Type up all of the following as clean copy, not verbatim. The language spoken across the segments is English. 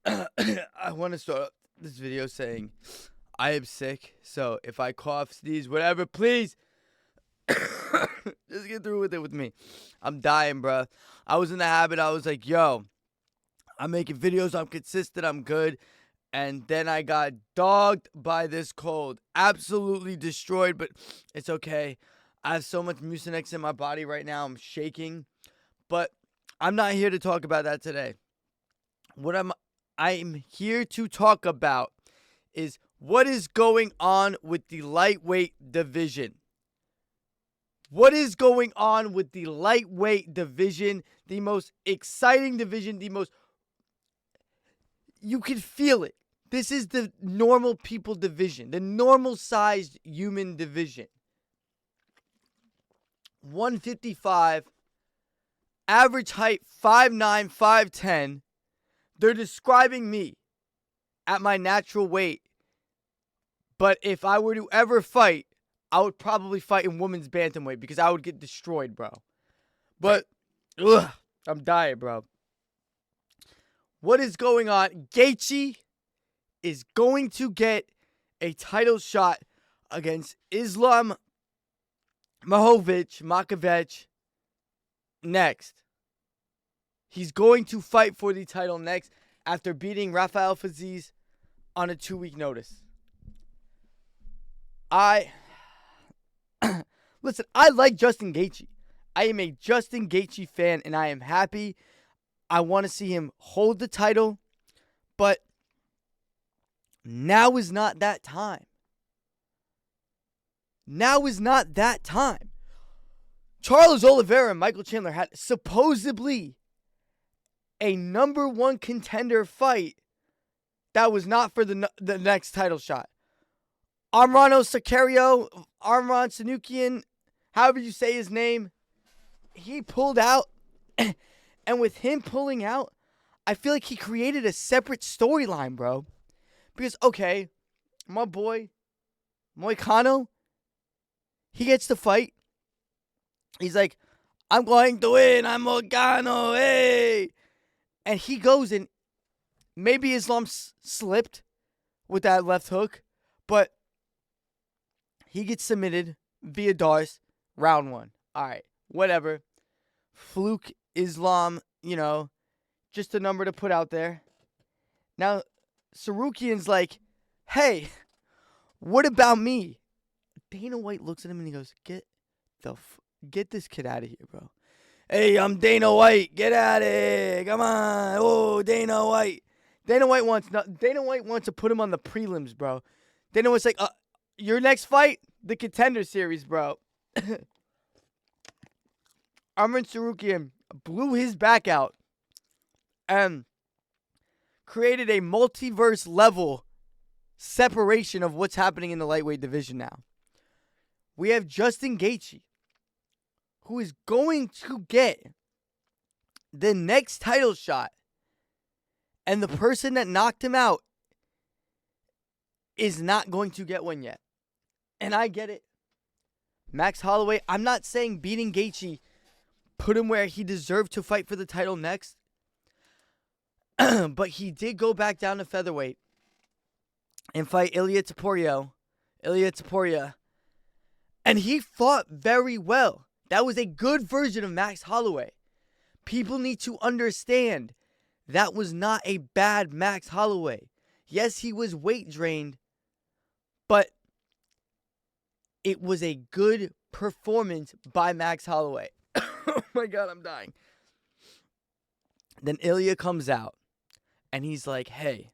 I want to start this video saying I am sick. So if I cough, sneeze, whatever, please just get through with it with me. I'm dying, bro. I was in the habit. I was like, yo, I'm making videos. I'm consistent. I'm good. And then I got dogged by this cold. Absolutely destroyed, but it's okay. I have so much mucinex in my body right now. I'm shaking. But I'm not here to talk about that today. What I'm here to talk about is what is going on with the lightweight division. What is going on with the lightweight division? The most exciting division, you can feel it. This is the normal people division, the normal sized human division. 155, average height 5'9", 5'10". They're describing me at my natural weight. But if I were to ever fight, I would probably fight in women's bantamweight because I would get destroyed, bro. But, I'm dying, bro. What is going on? GAETHJE is going to get a title shot against Islam Makhachev next. He's going to fight for the title next after beating Rafael Fiziev on a 2-week notice. Listen, I like Justin Gaethje. I am a Justin Gaethje fan, and I am happy. I want to see him hold the title, but now is not that time. Now is not that time. Charles Oliveira and Michael Chandler had supposedly a number one contender fight that was not for the next title shot. Arman Sanukian, however you say his name, he pulled out. And with him pulling out, I feel like he created a separate storyline, bro. Because, okay, my boy, Moicano, he gets to fight. He's like, I'm going to win. I'm Moicano, hey. And he goes and maybe Islam slipped with that left hook, but he gets submitted via Darce, round 1. All right, whatever. Fluke, Islam, just a number to put out there. Now, Sarukian's like, hey, what about me? Dana White looks at him and he goes, get this kid out of here, bro. Hey, I'm Dana White. Get out of here. Come on. Oh, Dana White. Dana White wants to put him on the prelims, bro. Dana White's like, your next fight, the Contender Series, bro. Arman Sarukian blew his back out and created a multiverse level separation of what's happening in the lightweight division now. We have Justin Gaethje, who is going to get the next title shot, and the person that knocked him out is not going to get one yet. And I get it. Max Holloway, I'm not saying beating Gaethje put him where he deserved to fight for the title next. But he did go back down to featherweight and fight Ilia Topuria. And he fought very well. That was a good version of Max Holloway. People need to understand that was not a bad Max Holloway. Yes, he was weight drained, but it was a good performance by Max Holloway. Oh my God, I'm dying. Then Ilya comes out and he's like, hey,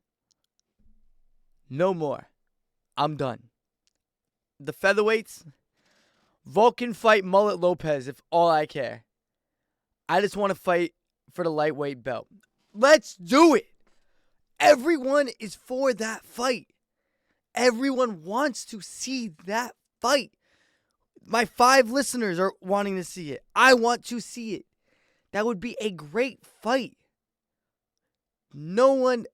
no more. I'm done. The featherweights, Vulcan fight Mullet Lopez if all I care. I just want to fight for the lightweight belt. Let's do it. Everyone is for that fight. Everyone wants to see that fight. My 5 listeners are wanting to see it. I want to see it. That would be a great fight. No one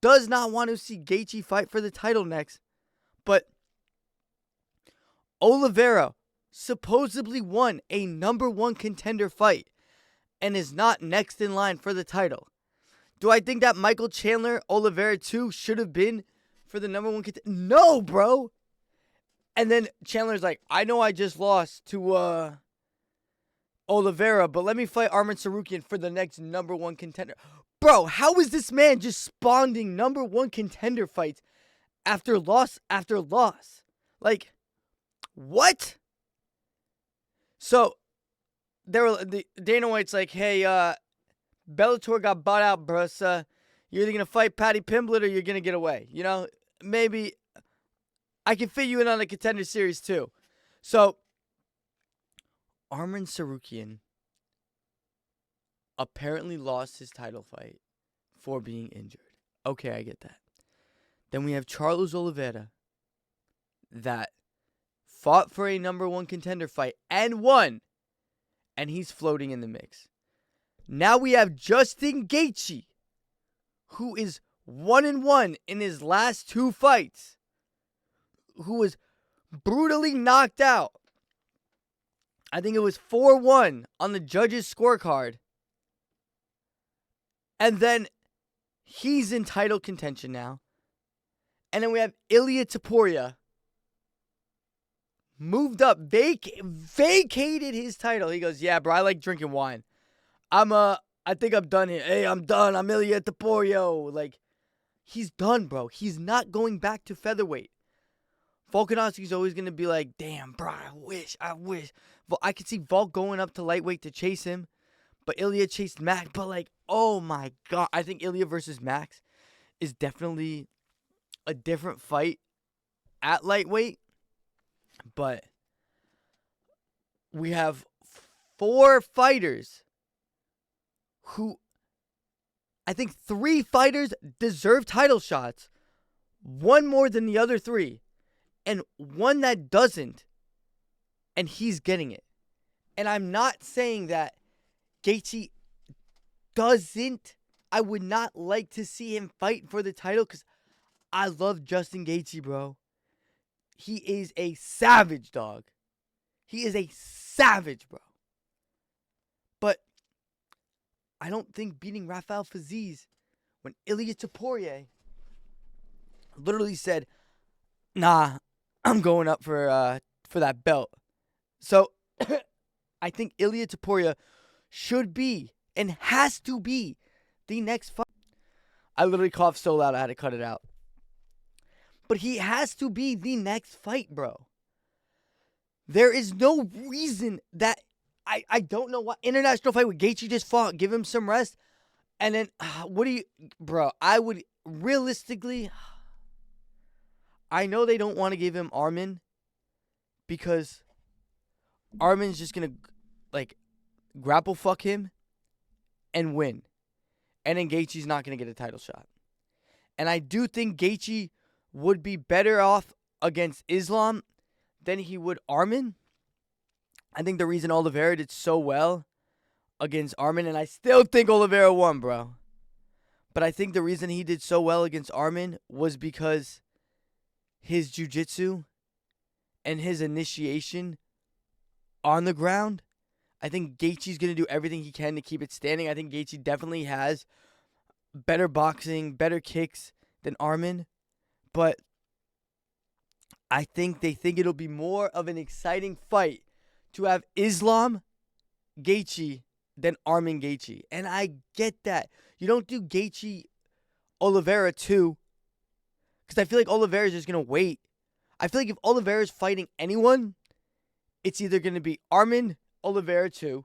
does not want to see Gaethje fight for the title next. But Oliveira supposedly won a number 1 contender fight and is not next in line for the title. Do I think that Michael Chandler Oliveira 2 should have been for the number one contender? No, bro. And then Chandler's like, I know I just lost to Oliveira, but let me fight Arman Tsarukyan for the next number one contender. Bro, how is this man just spawning number one contender fights after loss after loss? Like, what? So, Dana White's like, hey, Bellator got bought out, bro. So you're either going to fight Paddy Pimblett or you're going to get away. You know, maybe I can fit you in on a contender series too. So, Arman Tsarukyan apparently lost his title fight for being injured. Okay, I get that. Then we have Charles Oliveira that fought for a number one contender fight and won. And he's floating in the mix. Now we have Justin Gaethje, who is 1-1 in his last 2 fights, who was brutally knocked out. I think it was 4-1 on the judges' scorecard. And then he's in title contention now. And then we have Ilia Topuria. Moved up, vacated his title. He goes, yeah, bro, I like drinking wine. I think I'm done here. Hey, I'm done. I'm Ilia Topuria. Like, he's done, bro. He's not going back to featherweight. Volkanovski's always going to be like, damn, bro, I wish. I could see Volk going up to lightweight to chase him. But Ilia chased Max. But, like, oh, my God. I think Ilia versus Max is definitely a different fight at lightweight. But we have 4 fighters who, I think 3 fighters deserve title shots. 1 more than the other 3. And 1 that doesn't. And he's getting it. And I'm not saying that Gaethje doesn't. I would not like to see him fight for the title because I love Justin Gaethje, bro. He is a savage, dog. He is a savage, bro. But I don't think beating Rafael Fiziev when Ilia Topuria literally said, nah, I'm going up for that belt. So I think Ilia Topuria should be and has to be the next fight. I literally coughed so loud I had to cut it out. But he has to be the next fight, bro. There is no reason that I don't know what international fight with Gaethje just fought. Give him some rest. And then, bro, I would realistically, I know they don't want to give him Arman because Arman's just going to, like, grapple fuck him and win. And then Gaethje's not going to get a title shot. And I do think Gaethje would be better off against Islam than he would Arman. I think the reason Oliveira did so well against Arman, and I still think Oliveira won, bro. But I think the reason he did so well against Arman was because his jiu-jitsu and his initiation on the ground. I think Gaethje's going to do everything he can to keep it standing. I think Gaethje definitely has better boxing, better kicks than Arman. But I think they think it'll be more of an exciting fight to have Islam Gaethje than Arman Gaethje. And I get that. You don't do Gaethje Oliveira 2 because I feel like Oliveira's just going to wait. I feel like if Oliveira's fighting anyone, it's either going to be Arman Oliveira 2,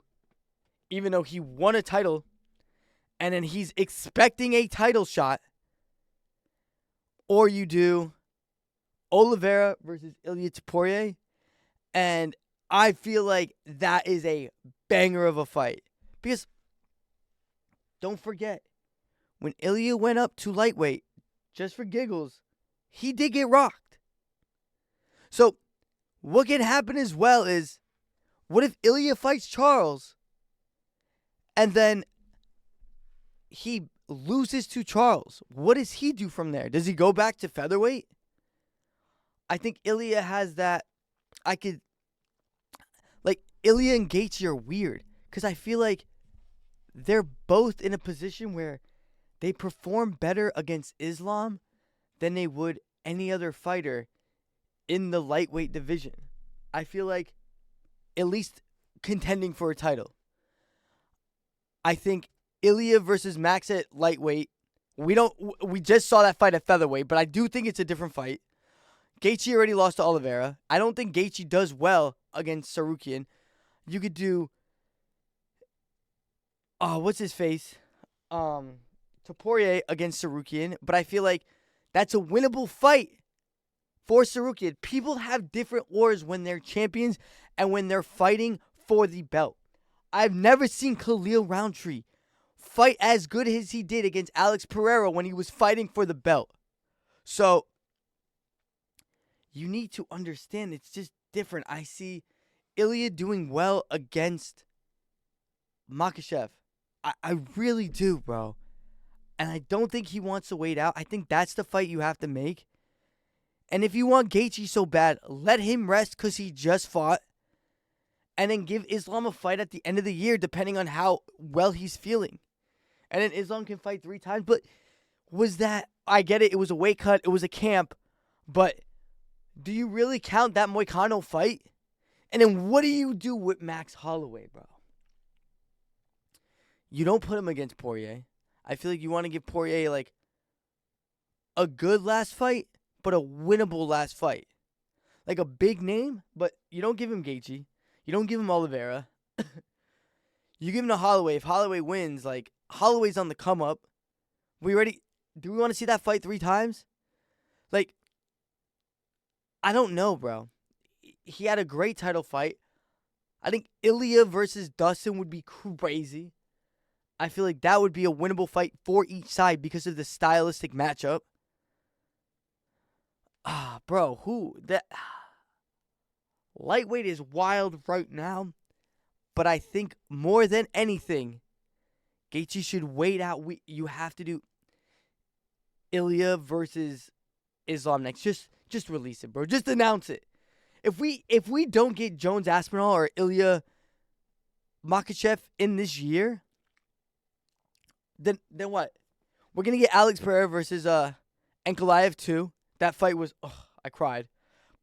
even though he won a title, and then he's expecting a title shot, or you do Oliveira versus Ilia Topuria, and I feel like that is a banger of a fight. Because, don't forget, when Ilia went up to lightweight, just for giggles, he did get rocked. So, what can happen as well is, what if Ilia fights Charles, and then he loses to Charles? What does he do from there? Does he go back to featherweight? I think Ilia has that. Ilia and Gaethje are weird because I feel like they're both in a position where they perform better against Islam than they would any other fighter in the lightweight division. I feel like at least contending for a title. I think Ilya versus Max at lightweight. We just saw that fight at featherweight, but I do think it's a different fight. Gaethje already lost to Oliveira. I don't think Gaethje does well against Sarukian. You could do what's his face? Topuria against Sarukian, but I feel like that's a winnable fight for Sarukian. People have different wars when they're champions and when they're fighting for the belt. I've never seen Khalil Roundtree fight as good as he did against Alex Pereira when he was fighting for the belt. So, you need to understand it's just different. I see Ilya doing well against Makhachev. I really do, bro. And I don't think he wants to wait out. I think that's the fight you have to make. And if you want Gaethje so bad, let him rest because he just fought. And then give Islam a fight at the end of the year, depending on how well he's feeling. And then Islam can fight 3 times. But was that... I get it. It was a weight cut. It was a camp. But do you really count that Moicano fight? And then what do you do with Max Holloway, bro? You don't put him against Poirier. I feel like you want to give Poirier, like, a good last fight, but a winnable last fight. Like a big name, but you don't give him Gaethje. You don't give him Oliveira. You give him to Holloway. If Holloway wins, like, Holloway's on the come up. Do we want to see that fight 3 times? Like, I don't know, bro. He had a great title fight. I think Ilya versus Dustin would be crazy. I feel like that would be a winnable fight for each side because of the stylistic matchup. Bro, lightweight is wild right now, but I think more than anything, Gaethje should wait out. You have to do Ilya versus Islam next. Just release it, bro. Just announce it. If we don't get Jones Aspinall or Ilya Makhachev in this year, then what? We're gonna get Alex Pereira versus Ankalaev too. That fight was I cried.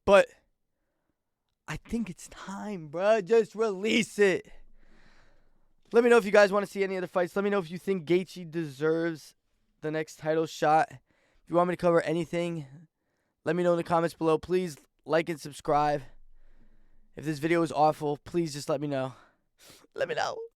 But I think it's time, bro. Just release it. Let me know if you guys want to see any other fights. Let me know if you think Gaethje deserves the next title shot. If you want me to cover anything, let me know in the comments below. Please like and subscribe. If this video is awful, please just let me know. Let me know.